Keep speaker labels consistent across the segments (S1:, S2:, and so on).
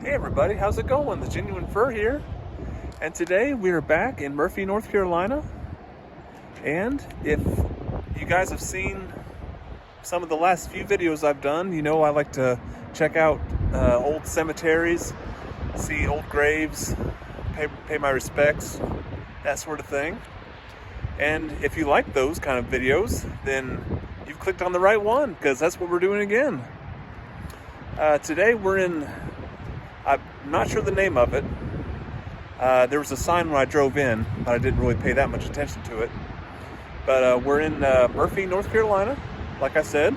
S1: Hey everybody, how's it going? The Genuine Fur here. And today we are back in Murphy, North Carolina. And if you guys have seen some of the last few videos I've done, you know I like to check out old cemeteries, see old graves, pay my respects, that sort of thing. And if you like those kind of videos, then you've clicked on the right one, because that's what we're doing again. Today we're in, I'm not sure the name of it. There was a sign when I drove in, but I didn't really pay that much attention to it. But we're in Murphy, North Carolina, like I said.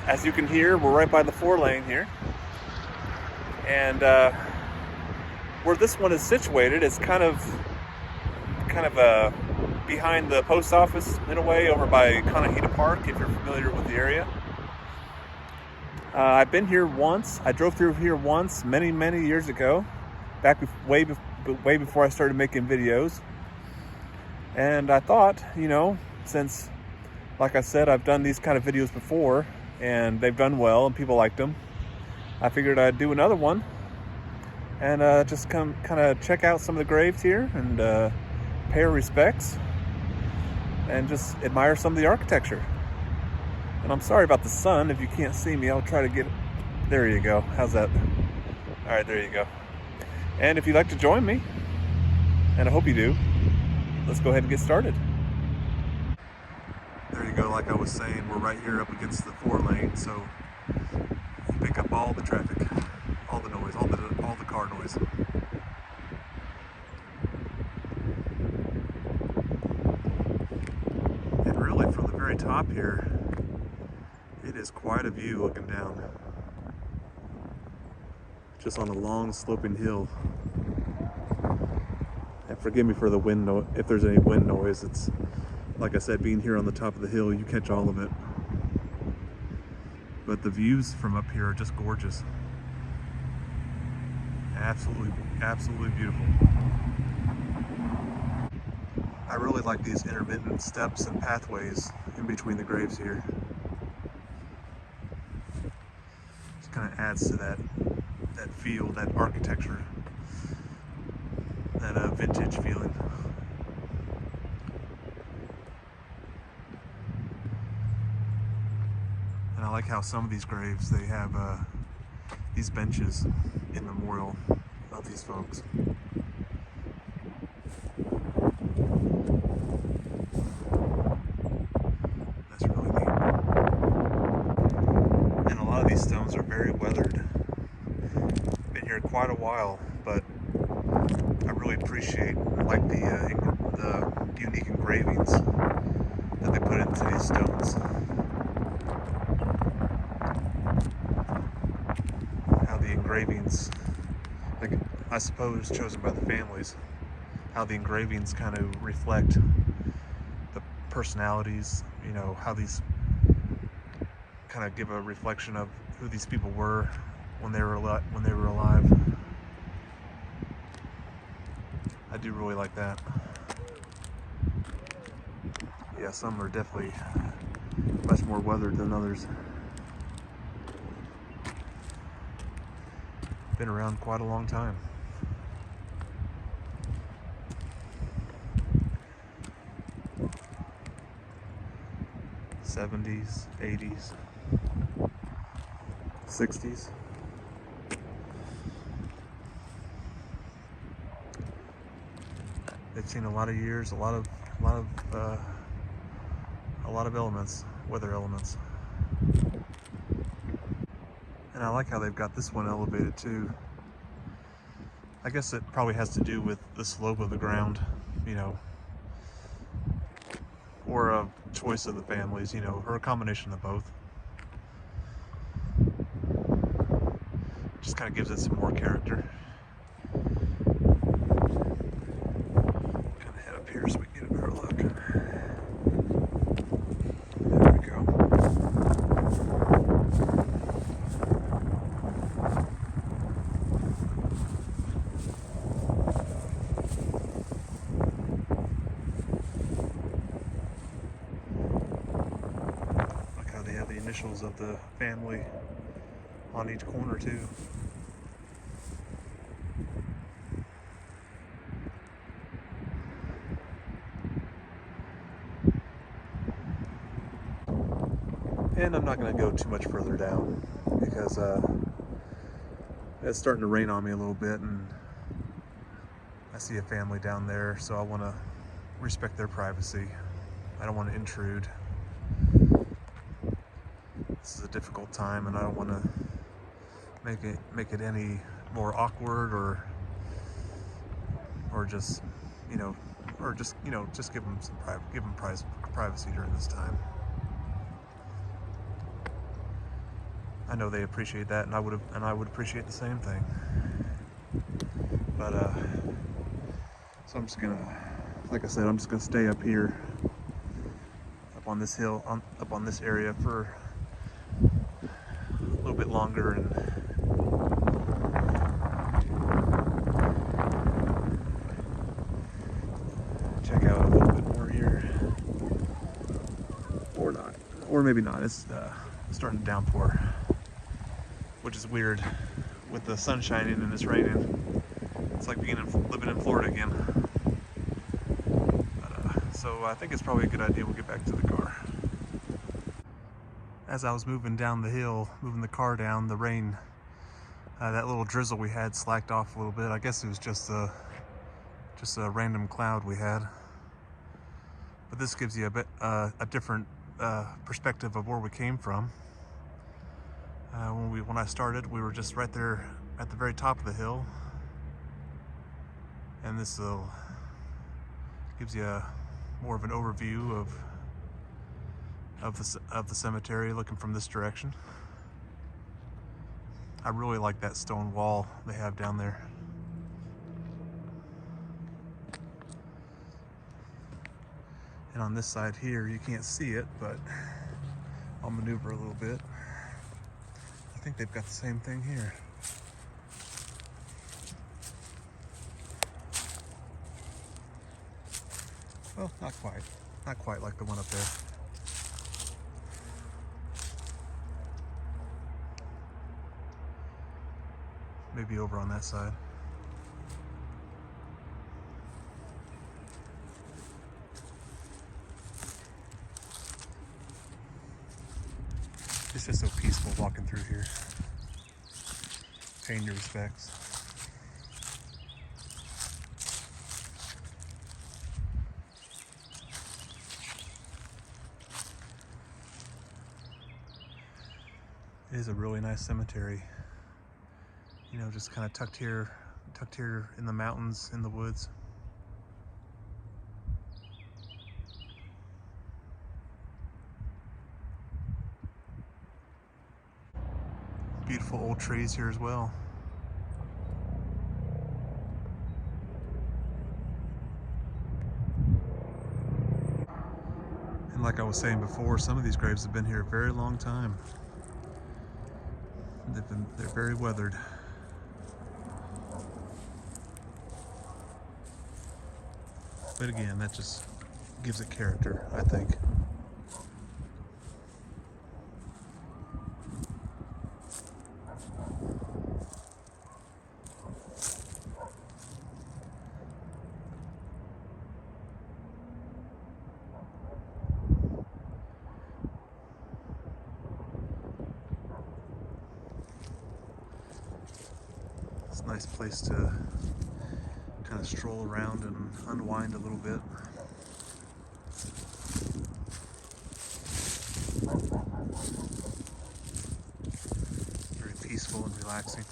S1: As you can hear, we're right by the 4-lane here. And where this one is situated is kind of behind the post office in a way, over by Conahita Park, if you're familiar with the area. I've been here once. I drove through here once many years ago, back way before I started making videos. And I thought, you know, since, like I said, I've done these kind of videos before and they've done well and people liked them, I figured I'd do another one and just kind of check out some of the graves here and pay our respects and just admire some of the architecture. And I'm sorry about the sun. If you can't see me, I'll try to get, there you go. How's that? All right, there you go. And if you'd like to join me, and I hope you do, let's go ahead and get started. There you go, like I was saying, we're right here up against the 4-lane, so you pick up all the traffic, all the noise, all the car noise. And really, from the very top here, it is quite a view looking down. Just on a long sloping hill. And forgive me for the wind noise, if there's any wind noise. It's, like I said, being here on the top of the hill, you catch all of it. But the views from up here are just gorgeous. Absolutely beautiful. I really like these intermittent steps and pathways in between the graves here. Kind of adds to that feel, that architecture, that vintage feeling. And I like how some of these graves, they have these benches in memorial of these folks. That's really neat. And a lot of these stones are very weathered. Been here quite a while, but I really appreciate, like the unique engravings that they put into these stones. How the engravings, like I suppose chosen by the families, how the engravings kind of reflect the personalities, you know, how these kind of give a reflection of who these people were when they were alive. I do really like that. Yeah, some are definitely much more weathered than others. Been around quite a long time. '70s, '80s, '60s. They've seen a lot of years, a lot of elements, weather elements. And I like how they've got this one elevated too. I guess it probably has to do with the slope of the ground, you know, or a choice of the families, you know, or a combination of both. Just kind of gives it some more character. Kind of head up here so we can get a better look. There we go. Like how they have the initials of the family on each corner too. And I'm not going to go too much further down because it's starting to rain on me a little bit, and I see a family down there, so I want to respect their privacy. I don't want to intrude. This is a difficult time, and I don't want to make it any more awkward or just just give them some privacy during this time. I know they appreciate that, and I would appreciate the same thing. But so I'm just gonna, like I said, I'm just gonna stay up here, up on this hill, up on this area for a little bit longer, and check out a little bit more here, or not, or maybe not. It's starting to downpour, which is weird with the sun shining and it's raining. It's like living in Florida again. But, so I think it's probably a good idea we'll get back to the car. As I was moving down the hill, moving the car down, the rain, that little drizzle we had slacked off a little bit. I guess it was just a random cloud we had. But this gives you a different perspective of where we came from. When I started, we were just right there at the very top of the hill, and this gives you more of an overview of the cemetery looking from this direction. I really like that stone wall they have down there. And on this side here, you can't see it, but I'll maneuver a little bit. I think they've got the same thing here. Well, not quite. Not quite like the one up there. Maybe over on that side. It's just so peaceful walking through here, paying your respects. It is a really nice cemetery. You know, just kind of tucked here in the mountains, in the woods. Beautiful old trees here as well. And like I was saying before, some of these graves have been here a very long time. They're very weathered. But again, that just gives it character, I think. It's a nice place to kind of stroll around and unwind a little bit. Very peaceful and relaxing.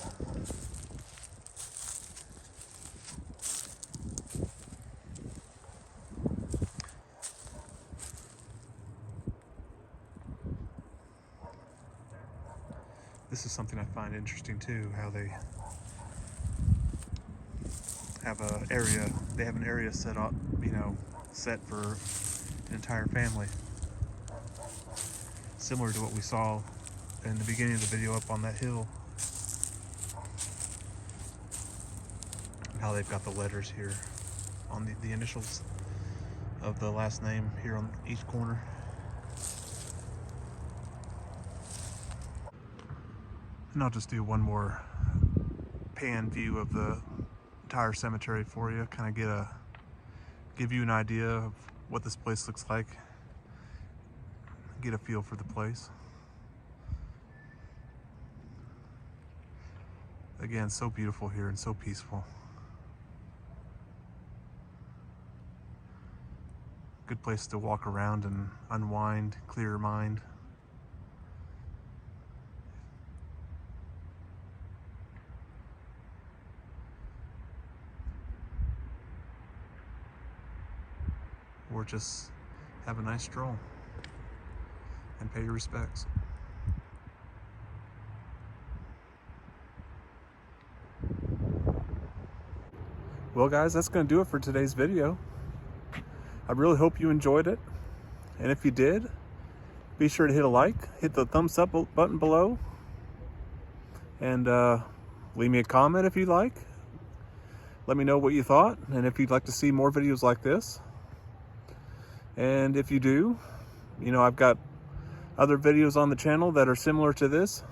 S1: This is something I find interesting too, how they have an area set up, set for an entire family. Similar to what we saw in the beginning of the video up on that hill. And how they've got the letters here on the initials of the last name here on each corner. And I'll just do one more pan view of the entire cemetery for you, kind of give you an idea of what this place looks like, get a feel for the place. Again, so beautiful here and so peaceful. Good place to walk around and unwind, clear your mind. Or just have a nice stroll and pay your respects. Well guys, that's going to do it for today's video. I really hope you enjoyed it. And if you did, be sure to hit a like, hit the thumbs up button below, and leave me a comment if you'd like. Let me know what you thought and if you'd like to see more videos like this. And if you do, you know, I've got other videos on the channel that are similar to this.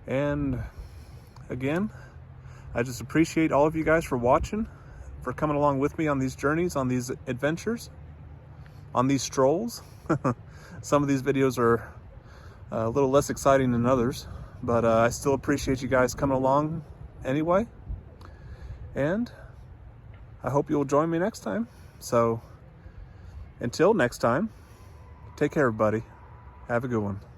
S1: And again, I just appreciate all of you guys for watching, for coming along with me on these journeys, on these adventures, on these strolls. Some of these videos are a little less exciting than others, but I still appreciate you guys coming along anyway. And I hope you'll join me next time. So until next time, take care everybody. Have a good one.